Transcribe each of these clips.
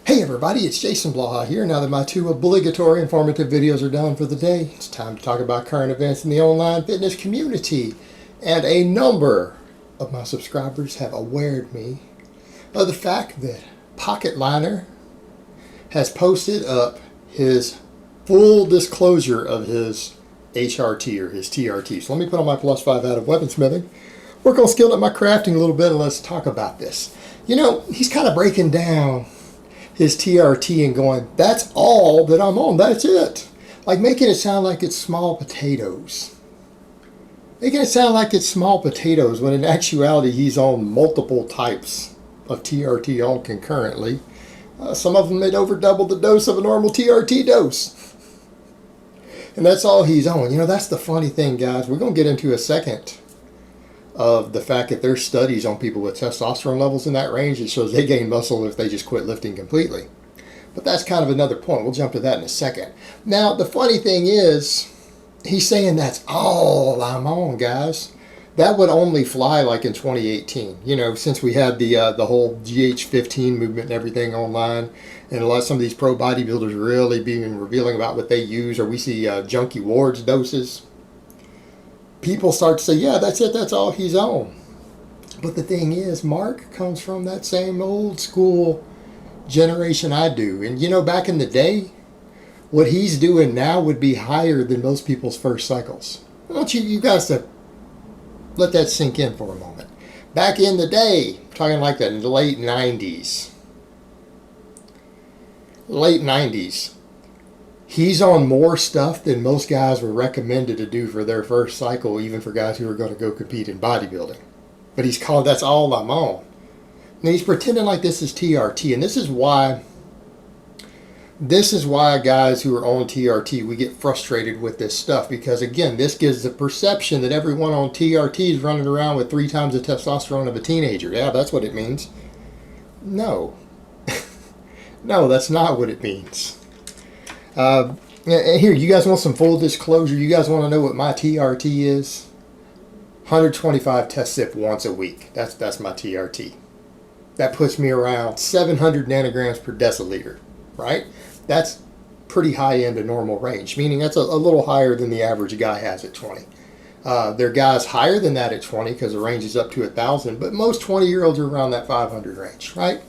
Hey everybody, it's Jason Blaha here. Now that my two obligatory informative videos are done for the day, it's time to talk about current events in the online fitness community. And a number of my subscribers have awared me of the fact that Lulz has posted up his full disclosure of his HRT or his TRT. So let me put on my +5 out of weaponsmithing, work on skilling up my crafting a little bit, and let's talk about this. You know, he's kind of breaking down his TRT and going, that's all that I'm on, that's it. Like making it sound like it's small potatoes. Making it sound like it's small potatoes when in actuality he's on multiple types of TRT all concurrently. Some of them had over double the dose of a normal TRT dose. And that's all he's on. You know, that's the funny thing, guys. We're going to get into a second of the fact that there's studies on people with testosterone levels in that range that shows they gain muscle if they just quit lifting completely. But that's kind of another point. We'll jump to that in a second. Now, the funny thing is, he's saying that's all I'm on, guys. That would only fly like in 2018. You know, since we had the whole GH15 movement and everything online, and some of these pro bodybuilders really being revealing about what they use, or we see Junkie Ward's doses. People start to say, yeah, that's it, that's all he's on. But the thing is, Mark comes from that same old school generation I do. And you know, back in the day, what he's doing now would be higher than most people's first cycles. I want you guys to let that sink in for a moment. Back in the day, talking like that in the late 90s. He's on more stuff than most guys were recommended to do for their first cycle, even for guys who are going to go compete in bodybuilding. But he's called, that's all I'm on. And he's pretending like this is TRT. And this is why guys who are on TRT, we get frustrated with this stuff. Because again, this gives the perception that everyone on TRT is running around with 3 times the testosterone of a teenager. Yeah, that's what it means. No. No, that's not what it means. Here, you guys want some full disclosure? You guys want to know what my TRT is? 125 test sip once a week. That's my TRT. That puts me around 700 nanograms per deciliter, right? That's pretty high end of normal range, meaning that's a little higher than the average guy has at 20. There are guys higher than that at 20 because the range is up to 1,000, but most 20-year-olds are around that 500 range, right?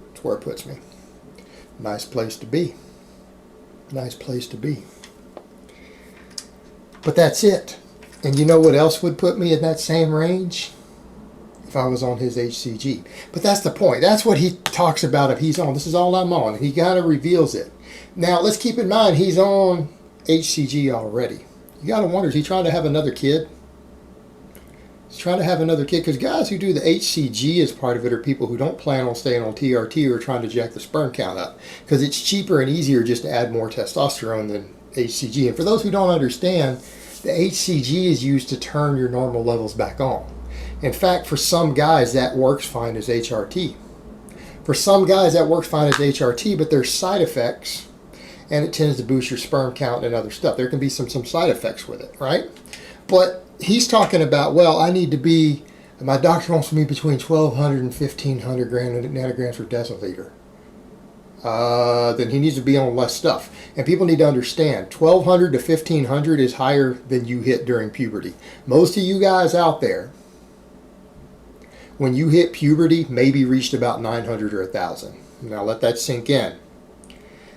That's where it puts me. Nice place to be. Nice place to be. But that's it. And you know what else would put me in that same range? If I was on his HCG. But that's the point. That's what he talks about if he's on. This is all I'm on. He kind of reveals it. Now, let's keep in mind he's on HCG already. You got to wonder, is he trying to have another kid? He's trying to have another kid, because guys who do the HCG as part of it are people who don't plan on staying on TRT or trying to jack the sperm count up, because it's cheaper and easier just to add more testosterone than HCG. And for those who don't understand, the HCG is used to turn your normal levels back on. In fact, for some guys that works fine as HRT. For some guys that works fine as HRT, but there's side effects, and it tends to boost your sperm count and other stuff. There can be some side effects with it, right? But he's talking about, well, I need to be, my doctor wants me between 1,200 and 1,500 nanograms per deciliter. Then he needs to be on less stuff. And people need to understand, 1,200 to 1,500 is higher than you hit during puberty. Most of you guys out there, when you hit puberty, maybe reached about 900 or 1,000. Now let that sink in.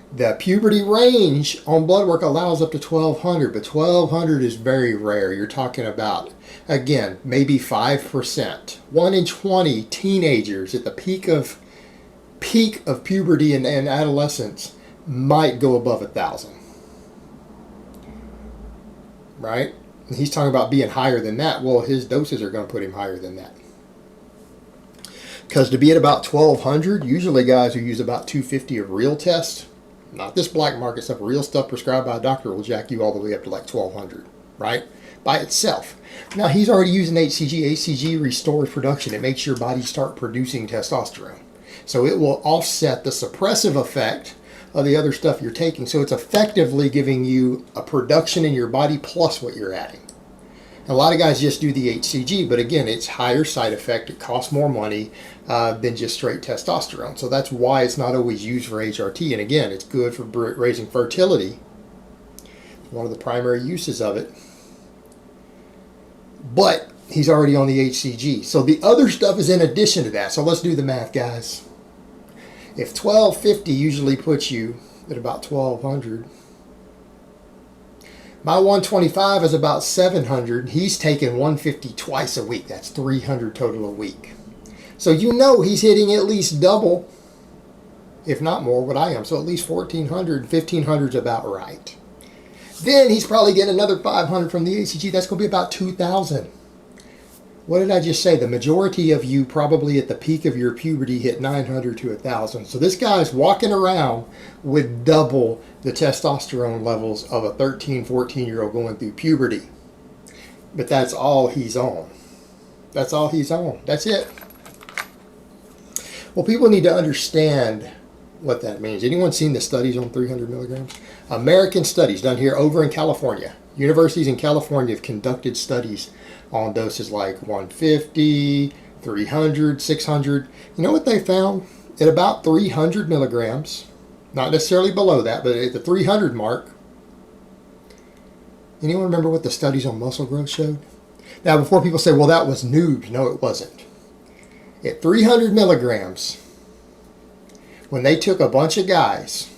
The puberty range on blood work allows up to 1,200, but 1,200 is very rare. You're talking about, again, maybe 5%. 1 in 20 teenagers at the peak of puberty and adolescence might go above 1,000. Right? And he's talking about being higher than that. Well, his doses are going to put him higher than that. Because to be at about 1,200, usually guys who use about 250 of real tests, not this black market stuff, real stuff prescribed by a doctor will jack you all the way up to like 1,200, right? By itself. Now, he's already using HCG. HCG restores production. It makes your body start producing testosterone. So it will offset the suppressive effect of the other stuff you're taking. So it's effectively giving you a production in your body plus what you're adding. A lot of guys just do the HCG, but again, it's higher side effect. It costs more money than just straight testosterone. So that's why it's not always used for HRT. And again, it's good for raising fertility. One of the primary uses of it. But he's already on the HCG. So the other stuff is in addition to that. So let's do the math, guys. If 1250 usually puts you at about 1200, my 125 is about 700. He's taking 150 twice a week. That's 300 total a week. So you know he's hitting at least double, if not more, what I am. So at least 1400, 1500 is about right. Then he's probably getting another 500 from the HCG. That's going to be about 2,000. What did I just say? The majority of you probably at the peak of your puberty hit 900 to 1,000. So this guy's walking around with double the testosterone levels of a 13, 14-year-old going through puberty. But that's all he's on. That's all he's on. That's it. Well, people need to understand what that means. Anyone seen the studies on 300 milligrams? American studies done here over in California. Universities in California have conducted studies on doses like 150, 300, 600. You know what they found? At about 300 milligrams, not necessarily below that, but at the 300 mark. Anyone remember what the studies on muscle growth showed? Now, before people say, well, that was noobs. No, it wasn't. At 300 milligrams, when they took a bunch of guys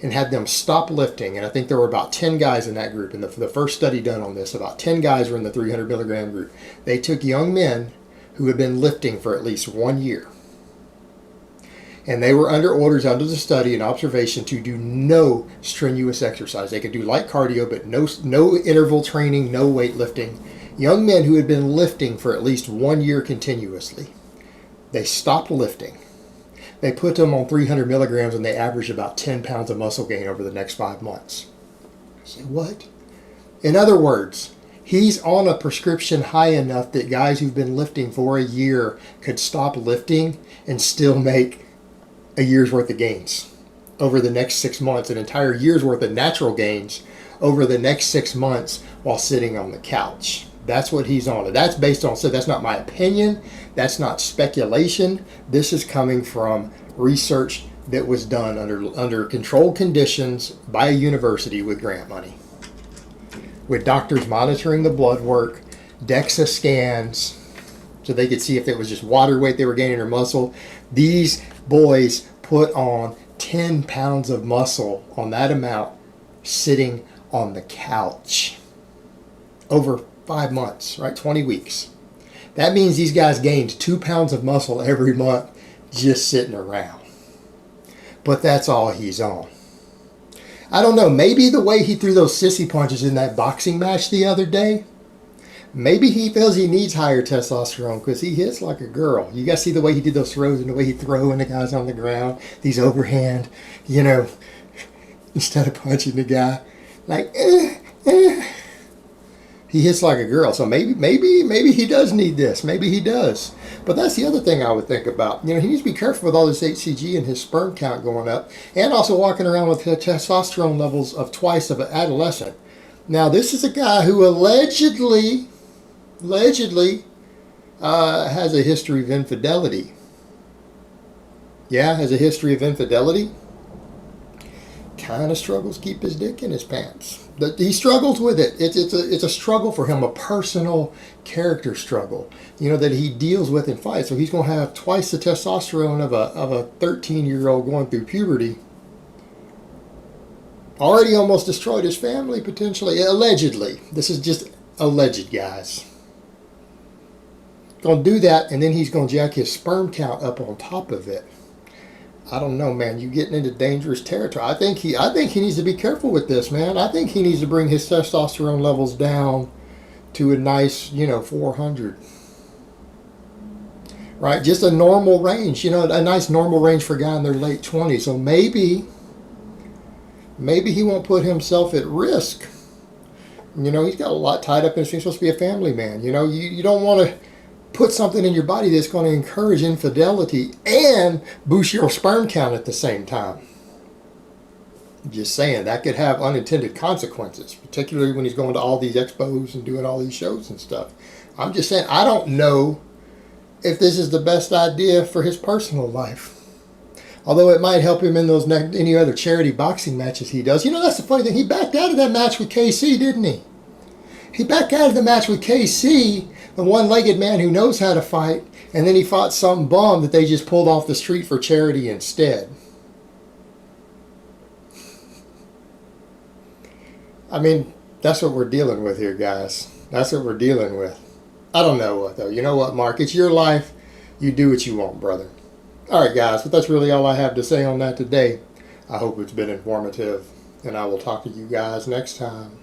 and had them stop lifting, and I think there were about 10 guys in that group, and the first study done on this, about 10 guys were in the 300 milligram group. They took young men who had been lifting for at least 1 year, and they were under orders under the study and observation to do no strenuous exercise. They could do light cardio, but no interval training, no weightlifting. Young men who had been lifting for at least 1 year continuously. They stopped lifting. They put them on 300 milligrams and they averaged about 10 pounds of muscle gain over the next 5 months. You say, what? In other words, he's on a prescription high enough that guys who've been lifting for a year could stop lifting and still make a year's worth of gains over the next 6 months, an entire year's worth of natural gains over the next 6 months while sitting on the couch. That's what he's on. And that's based on, so that's not my opinion. That's not speculation. This is coming from research that was done under controlled conditions by a university with grant money, with doctors monitoring the blood work, DEXA scans, so they could see if it was just water weight they were gaining or muscle. These boys put on 10 pounds of muscle on that amount sitting on the couch over 5 months, right? 20 weeks. That means these guys gained 2 pounds of muscle every month just sitting around. But that's all he's on. I don't know, maybe the way he threw those sissy punches in that boxing match the other day, maybe he feels he needs higher testosterone because he hits like a girl. You guys see the way he did those throws and the way he throwing the guys on the ground, these overhand, instead of punching the guy, like, he hits like a girl. So maybe he does need this. Maybe he does. But that's the other thing I would think about. He needs to be careful with all this HCG and his sperm count going up, and also walking around with testosterone levels of twice of an adolescent. Now, this is a guy who allegedly has a history of infidelity. Yeah, has a history of infidelity. Kind of struggles to keep his dick in his pants. But he struggles with it. It's a struggle for him, a personal character struggle, that he deals with in fights. So he's going to have twice the testosterone of a 13-year-old going through puberty. Already almost destroyed his family, potentially. Allegedly. This is just alleged, guys. Going to do that, and then he's going to jack his sperm count up on top of it. I don't know, man. You're getting into dangerous territory. I think he needs to be careful with this, man. I think he needs to bring his testosterone levels down to a nice, 400. Right? Just a normal range, a nice normal range for a guy in their late 20s. So maybe he won't put himself at risk. He's got a lot tied up in his. He's supposed to be a family man. You don't want to put something in your body that's going to encourage infidelity and boost your sperm count at the same time. I'm just saying that could have unintended consequences, particularly when he's going to all these expos and doing all these shows and stuff. I'm just saying, I don't know if this is the best idea for his personal life. Although it might help him in those any other charity boxing matches he does. You know, that's the funny thing. He backed out of that match with KC, didn't he? He backed out of the match with KC, the one-legged man who knows how to fight, and then he fought some bum that they just pulled off the street for charity instead. I mean, that's what we're dealing with here, guys. That's what we're dealing with. I don't know what, though. You know what, Mark? It's your life. You do what you want, brother. All right, guys, but that's really all I have to say on that today. I hope it's been informative, and I will talk to you guys next time.